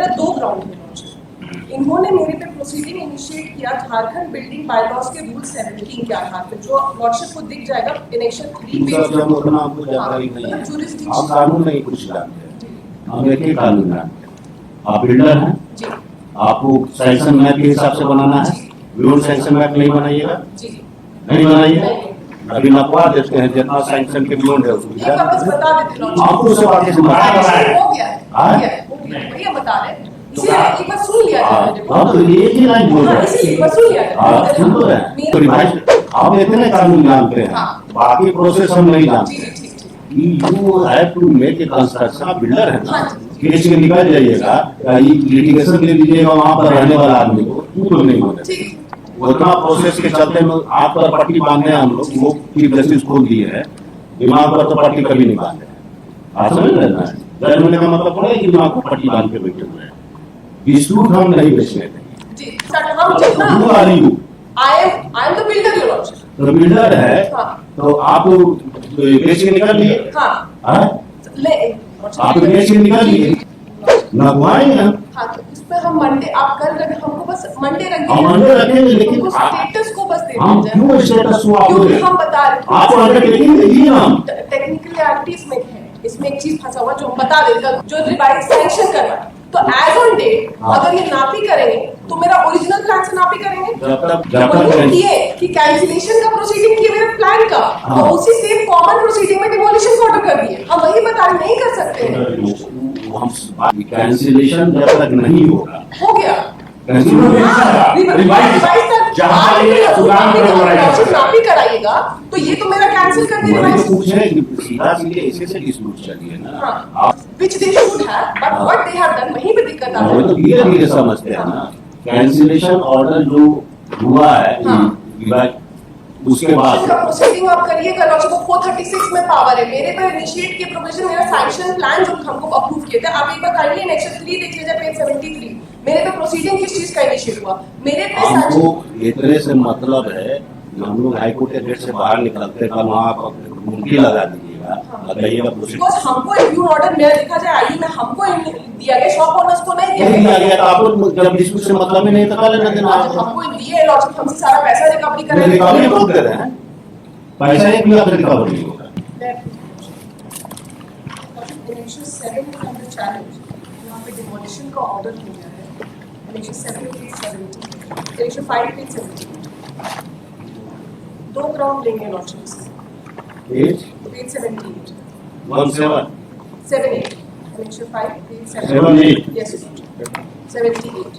मेरा 2 ग्राउंड में लॉन्च है। इन्होंने मेरे पे प्रोसीडिंग इनिशिएट किया झारखंड बिल्डिंग बायलॉज के रूल 17 के आधार पे, जो लॉर्डशिप को दिख जाएगा इनेक्शन 3 पे। आपको जानकारी नहीं है, आप कानून नहीं कुछ जानते, हम एक ही कानून जानते हैं। आप बिल्डर हैं, आपको सैंक्शन मैप के हिसाब से बनाना है, विरोध सैंक्शन मैप नहीं बनाइएगा, नहीं बनाइएगा। अभी नपवा देते हैं जितना सैंक्शन के विरोध है उसको आपको सब आगे से भैया बता रहे एक बार सुन लिया हाँ तो एक ही लाइन बोल रहे हैं, आप इतने कानून जानते हैं, बाकी प्रोसेस हम नहीं जानते। You have to make a construction, आप बिल्डर है ना, केस के निकल जाइएगा, लिटिगेशन ले लीजिएगा वहाँ पर रहने वाला आदमी को, तो नहीं होगा। उतना प्रोसेस के चलते में आप पर पट्टी बांधे हम लोग, वो चीफ जस्टिस खोल दिए है, दिमाग पर तो पट्टी कभी नहीं बांधे। आप समझ रहे हैं, जज होने का मतलब पड़ा कि दिमाग को पट्टी बांध के बैठे हुए हैं। डिस्प्यूट हम नहीं बेचने देंगे। तो बिल्डर है तो आप बेच के निकल लिए, आप बेच के निकल लिए लगवाएंगे हम। इस पे हम मंडे आप कल रखें, हमको बस मंडे रखेंगे, लेकिन स्टेटस को बस दे हम क्यों स्टेटस को हम बता रहे हैं आप टेक्निकलिटीज में है, इसमें एक चीज फंसा हुआ जो हम बता देगा, जो रिवाइज सैंक्शन करवा तो एज ऑन डेट अगर ये नापी करेंगे तो मेरा ओरिजिनल प्लान से नापी करेंगे, ये कि कैंसिलेशन का प्रोसीडिंग किए मेरे प्लान का, और उसी सेम कॉमन प्रोसीडिंग में डिमोलिशन को ऑर्डर कर दिए। हम वही बता रहे नहीं कर सकते हैं। कैंसिलेशन जब तक नहीं होगा, हो गया नापी कराइएगा तो ये तो मेरा कैंसिल कर दिया। सीधा सीधे ऐसे से डिस्प्यूट चलिए ना, which they should have, but what they have done वहीं पे दिक्कत आ रही है। तो धीरे धीरे समझते हैं ना, कैंसिलेशन ऑर्डर जो हुआ है उसके बाद प्रोसीडिंग आप करिएगा। लॉर्डशिप को 436 में पावर है, मेरे पे इनिशिएट किए प्रोविजन, मेरा सैंक्शन प्लान जो हमको अप्रूव किए थे, आप एक बार काइंडली एनेक्शन 3 देख लीजिए पेज 73। मेरे पे प्रोसीडिंग किस चीज का इनिशिएट हुआ, मेरे पे हमको इतने से मतलब है, हम लोग हाई कोर्ट के गेट से बाहर निकलते कल वहाँ मुमकिन लगा दीजिएगा, लगाइएगा प्रोसीडिंग। हमको रिव्यू ऑर्डर मेरा देखा जाए आयु में हमको दिया गया, शॉप ओनर्स को नहीं दिया गया। आप लोग जब डिस्प्यूट से मतलब ही नहीं, तो काले ना देना हमको दिए। लॉर्डशिप हमसे सारा पैसा रिकवरी कर रहे हैं, रिकवरी बहुत कर रहे हैं, पैसा एक भी रिकवरी नहीं होगा। इनिशियल 7 अंडर चैलेंज यहाँ पे डिमोलिशन का ऑर्डर हो गया है। Initial 7 page 70, initial 5 page 70, 2 ground लेंगे लॉर्डशिप से। Page 78 78 initial 5 page 78 yes 78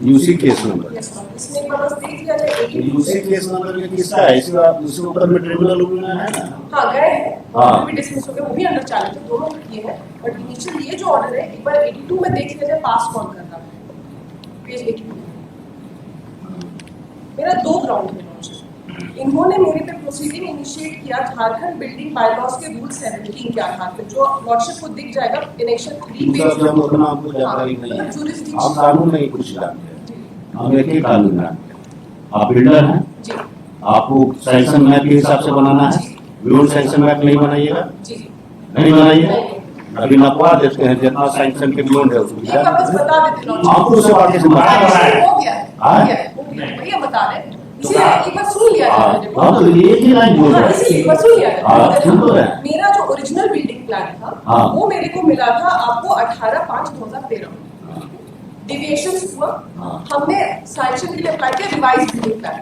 UC case number. Yes sir, इसमें एक बार बस देख लिया जाए। यूसी केस नंबर ये किसका है? इसका उसके ऊपर में ट्रिब्यूनल है ना? हां गए हैं, वो भी डिसमिस हो गए, वो भी अंडर चैलेंज है, दोनों ये है। बट इनिशियल ये जो ऑर्डर है एक बार 82 में देख लिया जाए, पास कौन कर रहा है, पेज 82 मेरा 2 ग्राउंड में लॉन्च है। इन्होंने मेरे पे प्रोसीडिंग इनिशिएट किया झारखंड बिल्डिंग बायलॉज के रूल 17 के आधार पे, जो लॉर्डशिप को दिख जाएगा इनेक्शन 3 पे। आपको जानकारी नहीं है, आप कानून नहीं कुछ जानते, हम एक ही कानून जानते हैं। आप बिल्डर हैं, आपको सैंक्शन मैप के हिसाब से बनाना है, विरोध सैंक्शन मैप नहीं बनाइएगा, नहीं बनाइएगा। अभी नपवा देते हैं जितना सैंक्शन के विरोध है उसको आपको सब आगे से भैया बता रहे हैं एक बार सुन लिया हाँ तो एक ही लाइन बोल रहे हैं, मेरा जो ओरिजिनल बिल्डिंग प्लान था वो मेरे को मिला था आपको 18/5/2013 डिविएशन हुआ, हमने सैंक्शन के लिए अप्लाई किया रिवाइज बिल्डिंग प्लान,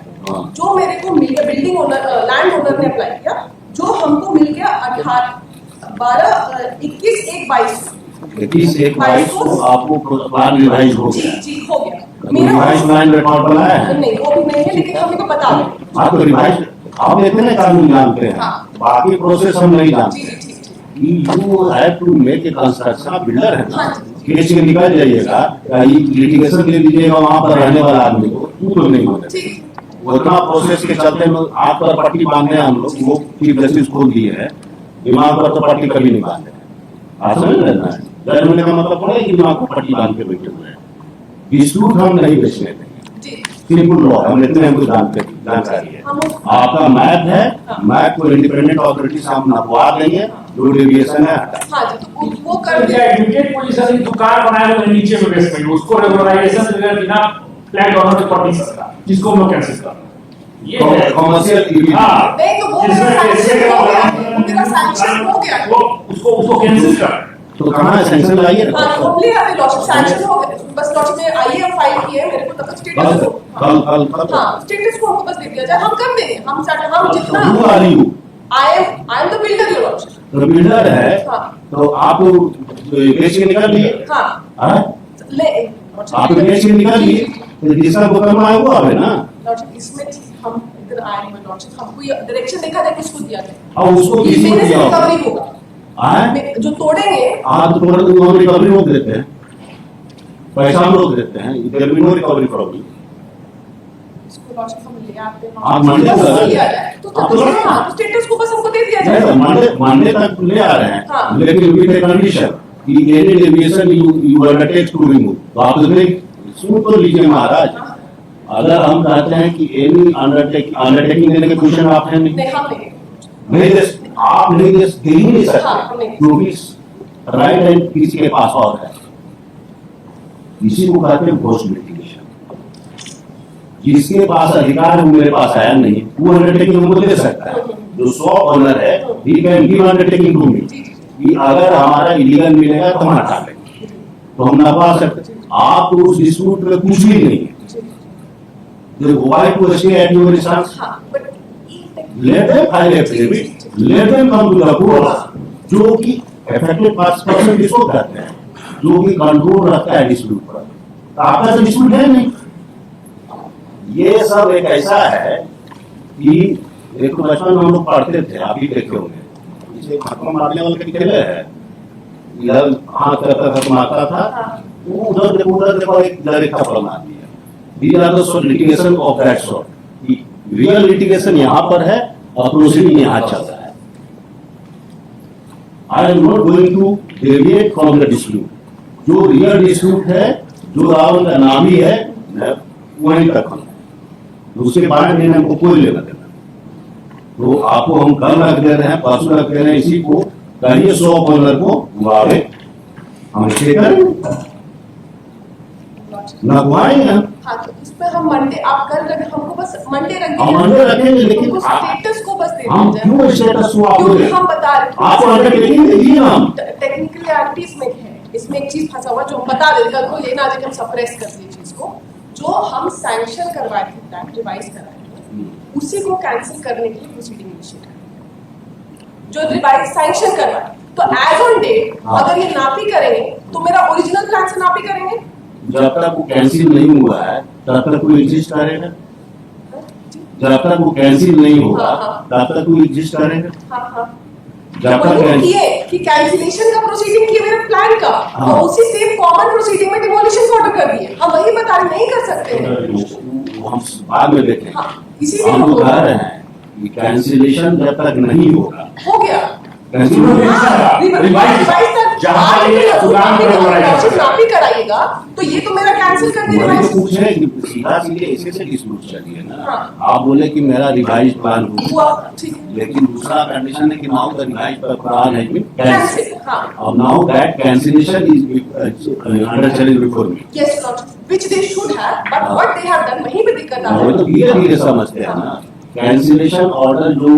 जो मेरे को मिल गया बिल्डिंग ओनर लैंड ओनर ने अप्लाई किया, जो हमको मिल गया 21/1/22 को आपको प्लान रिवाइज हो गया। जी हो गया, रिवाइज प्लान रिकॉर्ड बनाया है नहीं, वो भी नहीं है, लेकिन हमें को बता दें। हाँ तो रिवाइज आप इतने कानून जानते हैं, बाकी प्रोसेस हम नहीं जानते। You have to make a construction, आप बिल्डर है ना, केस के निकल जाइएगा, लिटिगेशन ले लीजिएगा वहाँ पर रहने वाला आदमी को, तो नहीं होगा। उतना प्रोसेस के चलते में आप पर पट्टी बांधे हम लोग, वो चीफ जस्टिस खोल दिए है, दिमाग पर तो पट्टी कभी नहीं बांधे। आप समझ रहे हैं, जज होने का मतलब पड़ा कि दिमाग को पट्टी बांध के बैठे हुए हैं। डिस्प्यूट हम नहीं बेचने देंगे, सिंपल लॉ हम इतने हमको जानकारी है। आपका मैप है, मैप को इंडिपेंडेंट अथॉरिटी से हम नपवा देंगे, जो डेविएशन है हटा। वो कर क्या एडमिटेड पोजीशन दुकान बनाए हुए नीचे में बेसमेंट उसको रेगुलराइजेशन बिना फ्लैट ऑनर के कर नहीं सकता, जिसको हम लोग कैंसिल कर ये है कमर्शियल। हाँ नहीं तो वो मेरा सैंक्शन हो गया, वो मेरा सैंक्शन हो गया, वो उसको कैंसिल कर। तो कहाँ है सैंक्शन लाइए? हाँ होमली अभी लॉजिक सैंक्शन हो गया, बस लॉजिक में आईए फाइल किए मेरे को तब स्टेटस को कल हाँ स्टेटस को हमको बस दे दिया जाए, हम कर देंगे, हम जितना Who are you? I am the builder your logic. तो बिल्डर है हाँ। तो आप बेच के निकाल लिए। हाँ हाँ? ले आप बेच के निकाल लिए तो जिसका मुकदमा है वो आवे ना। लॉजिक इसमें हम इधर आए हैं लॉजिक, हमको ये डायरेक्शन देखा जाए किसको दिया जाए, और उसको ये किसी को मेरे से दिया होगा। रिकवरी होगा, हाँ? जो तोड़ेंगे आप तो हम रिकवरी रोक देते हैं, पैसा हम रोक देते हैं, there be no recovery problem. इसको लॉजिक हम ले आते हैं, आप मंडे बस को लिया जाए तो आप तो हाँ तो स्टेटस को बस हमको दे दिया जाए। मंडे तक ले आ रहे हैं, हाँ। लेकिन विद ए कंडीशन कि any deviation you undertake to remove. तो आप सुन तो लीजिए महाराज, अगर हम कहते हैं कि एनी अंडरटेकिंग देने के क्वेश्चन आप हैं नहीं हम नहीं नहीं दे, आप नहीं दे ही नहीं हाँ, सकते, नहीं। क्योंकि राइट हैंड किसी के पास और है, इसी को कहते हैं घोष लिटिगेशन। जिसके पास अधिकार वो मेरे पास आया नहीं, वो अंडरटेकिंग हमको दे सकता है। जो शॉप ओनर है he can give undertaking to me कि अगर हमारा इलीगल मिलेगा तो हम हटा लेंगे, तो हम नपा सकते। आप तो उस डिस्प्यूट में कुछ भी नहीं है, why to stay at your residence? हाँ but Let them file affidavit, let them come to the court, जो कि affected person किसको कहते हैं, जो कि कंट्रोल रखता है डिस्प्यूट पर। तो आपका तो डिस्प्यूट है नहीं। ये सब एक ऐसा है कि एक तो बचपन में हम लोग पढ़ते थे, आप ही देखे होंगे, इसे खत्म मारने वाले के खेले है, इधर हाथ करता मारता था, उधर देखो एक थप्पड़ मार दिया। These are the litigation of that sort. Real litigation यहाँ पर है और प्रोसीडिंग यहाँ चल रहा है। I am not going to deviate from the dispute. जो रियल डिस्प्यूट है, जो रावण का नाम ही है, वहीं तक हम, उसके बाद में हमको कोई लेना देना। तो आपको हम कल रख दे रहे हैं, परसों रख दे रहे हैं, इसी को कहिए शॉप ओनर को वावे हम स्टे करेंगे लगवाएंगे। हाँ तो इसमें हम मंडे आप कल रखें, हमको बस मंडे रखेंगे, हम मंडे रखेंगे, लेकिन हमको स्टेटस को बस दे हम दीजिए। क्यों स्टेटस को आप क्योंकि हम बता रहे हैं आपको अंडरटेकिंग दीजिए ना हम। टेक्निकलिटी इसमें है, इसमें एक चीज फंसा हुआ जो हम बता देते कल को ये ना हम सप्रेस कर दिए चीज को, जो हम सैंक्शन करवाए थे टाइम रिवाइज कराए थे, उसी को कैंसिल करने के लिए प्रोसीडिंग इनिशिएट करें। जो रिवाइज सैंक्शन करवाए तो एज ऑन डेट अगर ये नापी करेंगे तो मेरा ओरिजिनल प्लान से नापी करेंगे। जब तक वो कैंसिल नहीं हुआ है तब तक कोई एग्जिस्ट करेगा, जब तक वो कैंसिल नहीं होगा तब तक कोई एग्जिस्ट करेगा। हाँ हाँ जब तक वही किए कि कैंसिलेशन का प्रोसीडिंग किए मेरे प्लान का, और उसी सेम कॉमन प्रोसीडिंग में डिमोलिशन ऑर्डर कर दिए। हम वही बता रहे नहीं कर सकते हैं, वो हम बाद में देखेंगे। हाँ इसीलिए हम हम लोग कह रहे हैं कि कैंसिलेशन जब तक नहीं होगा, हो गया नापी कराइएगा तो ये तो मेरा कैंसिल कर दिया। सीधा सीधे ऐसे से डिस्प्यूट चलिए ना। हाँ। आप बोले कि मेरा रिवाइज प्लान हुआ ठीक है, लेकिन दूसरा कंडीशन है कि now the revise plan has been cancel cancel हाँ और now that cancellation is under challenge before me. Yes lord which they should have, but what they have done वहीं पे दिक्कत आ वो रही तो धीरे धीरे समझते हैं ना। कैंसिलेशन ऑर्डर जो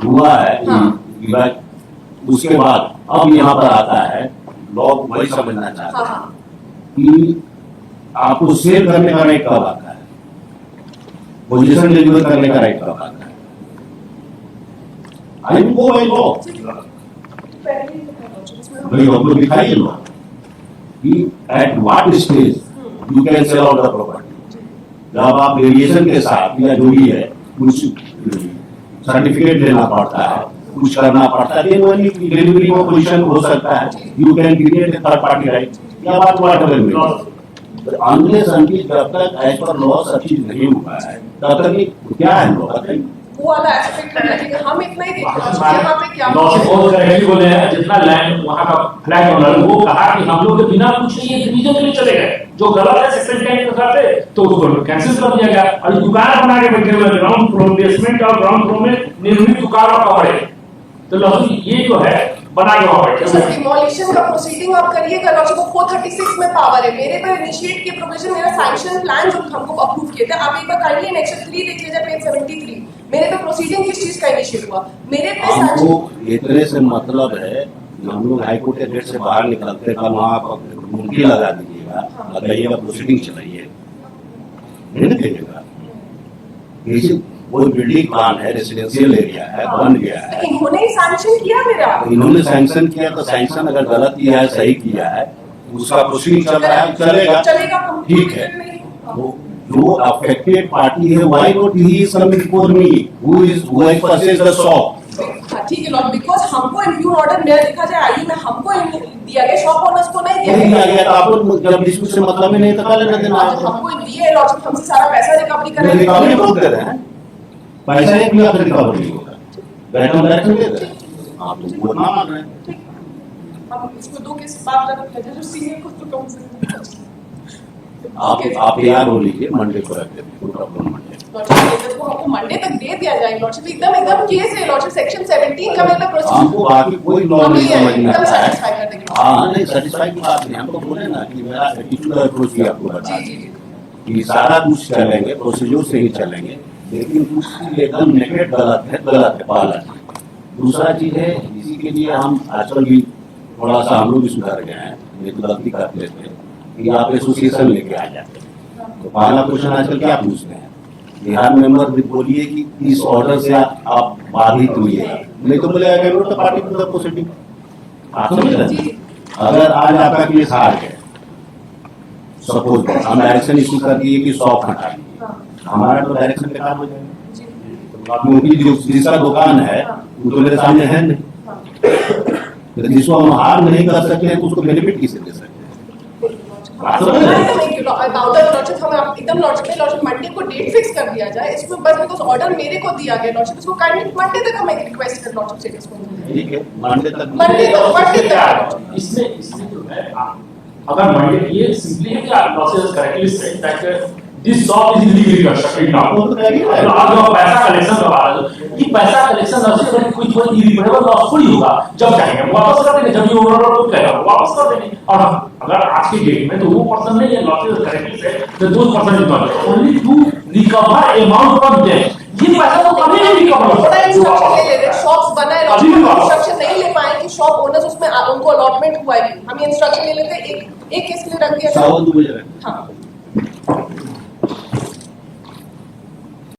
हुआ है हाँ। उसके बाद अब यहाँ पर आता है, लोग वही समझना चाहते हाँ हैं हाँ कि आपको सेल करने का राइट कब आता है, पोजीशन डिलीवर करने का राइट कब आता है। आई वो भाई लो भाई हमको दिखाइए लो कि at what stage you can sell out the property. जब आप वेरिएशन के साथ या जो भी है कुछ सर्टिफिकेट लेना पड़ता है, कुछ करना पड़ता है, देन ओनली डिलीवरी का पोजीशन हो सकता है, you can create a third party right या बात व्हाटएवर में। अनलेस अनटिल जब तक एज पर लॉ सब चीज नहीं हुआ है तब तक ये क्या है लॉ बताइए। वो वाला एस्पेक्ट लगेगा, हम इतना ही देख रहे हैं यहाँ पे क्या लॉजिक बहुत करेक्टली बोले हैं। जितना लैंड वहाँ का फ्लैट ओनर वो कहा कि हम लोग के बिना कुछ ये डिवीजन के लिए चले गए, जो गलत है सेक्शन 10 के करते तो उसको कैंसिल कर दिया गया। और दुकान बना के बैठे हुए ग्राउंड फ्लोर बेसमेंट और ग्राउंड फ्लोर में निर्मित दुकान और कपड़े, तो लॉजिक ये जो है बना के वहां बैठे सर हुए हैं। डिमोलिशन का प्रोसीडिंग आप करिएगा लॉर्डशिप को 436 में पावर है मेरे पे इनिशिएट के प्रोविजन मेरा सैंक्शन प्लान जो हमको अप्रूव किए थे आप एक बार काइंडली नेक्स्ट 3 देख लीजिए पेज 73 मेरे पे प्रोसीडिंग किस चीज का इनिशिएट हुआ मेरे पे हमको सैंक्शन इतने से मतलब है कि हम लोग हाईकोर्ट के गेट से बाहर निकलते कल वहाँ पर मुंडी लगा दीजिएगा लगाइएगा प्रोसीडिंग चलाइए नहीं देगा किसी कोई बिल्डिंग प्लान है रेसिडेंशियल एरिया है बन गया है इन्होंने ही सैंक्शन किया मेरा इन्होंने सैंक्शन किया तो सैंक्शन अगर गलत किया है सही किया है उसका प्रोसीडिंग चल रहा है चलेगा चलेगा ठीक है वो जो अफेक्टेड पार्टी है why not he is coming for me who is who has purchased the shop ठीक है लॉर्ड बिकॉज हमको इम्प्यून ऑर्डर मेरा लिखा जाए आईयू में हमको दिया गया शॉप ओनर्स को नहीं दिया नहीं गया आ गया तो आप लोग जब डिस्प्यूट से मतलब ही नहीं तो काले न देना जब हमको दिए लॉर्ड हमसे सारा पैसा रिकवरी करेंगे रिकवरी बहुत कर रहे हैं पैसा एक भी आपका रिकवरी नहीं होगा बैठो बैठो दे दे आप लोग वो ना मान रहे हैं हम इसको 2 केस बात कर रहे थे जो सीनियर को तो कम से आप यार हो लीजिए मंडे को रख देते कोई प्रॉब्लम मंडे लॉर्डशिप को हमको मंडे तक दे दिया जाए लॉर्डशिप एकदम केस है लॉर्डशिप सेक्शन 17 का मेरे पे प्रोसीजर हमको बाकी कोई लॉ नहीं समझना एकदम है satisfy कर देंगे हाँ नहीं सेटिस्फाई की बात नहीं हमको बोले ना कि मेरा एटीट्यूड अप्रोच ही आपको बता जी कि सारा कुछ चलेंगे प्रोसीजर से ही चलेंगे लेकिन कुछ एकदम नेगेट गलत है पहला दूसरा चीज है इसी के लिए हम आजकल भी थोड़ा सा हम लोग भी सुधर गए हैं ये तो गलती करते थे कि आप एसोसिएशन लेके आ जाते तो पहला क्वेश्चन आजकल क्या पूछते हैं बिहार मेंबर बोलिए कि इस ऑर्डर से आप बाधित हुए नहीं तो बोले तो पार्टी मतलब पॉजिटिव आप समझ रहे हैं? अगर आज आपका केस हार गया सपोज हम डायरेक्शन इशू कर दिए कि शॉप हटा दीजिए हमारा तो डायरेक्शन बेकार हो जाएगा क्योंकि जो जिसका दुकान है वो तो मेरे सामने है नहीं तो जिसको हम हार नहीं कर सकते हैं तो उसको बेनिफिट किसे दे सकते हैं बात समझ रहे हैं? एकदम लॉजिक मंडे को डेट फिक्स कर दिया जाए इसमें बस बिकॉज ऑर्डर मेरे को दिया गया लॉजिक इसको काइंडली मंडे तक हम एक रिक्वेस्ट कर लॉजिक से इसको ठीक है मंडे तक मंडे तक इसमें जो है अगर मंडे ये सिंपली है कि आप process correctly set that this shop is legally constructed now आप जो पैसा कलेक्शन करवा रहे हो ये पैसा कलेक्शन से कोई इरिपेरेबल लॉस थोड़ी होगा जब चाहेंगे वापस कर देंगे जब ये ओवरऑल को कहेगा वापस कर देंगे और अगर आज के डेट में तो वो पर्सन नहीं है losses correctly set the 2% is not only to recover amount from them ये पैसा तो कभी नहीं रिकवर थोड़ा इंस्ट्रक्शन होगा ले रहे शॉप्स बनाए अभी भी बात। इंस्ट्रक्शन नहीं ले पाए कि शॉप ओनर्स उसमें उनको अलॉटमेंट हुआ है हम ये इंस्ट्रक्शन ले लेते एक केस के लिए रख दिया सवा 2 बजे हाँ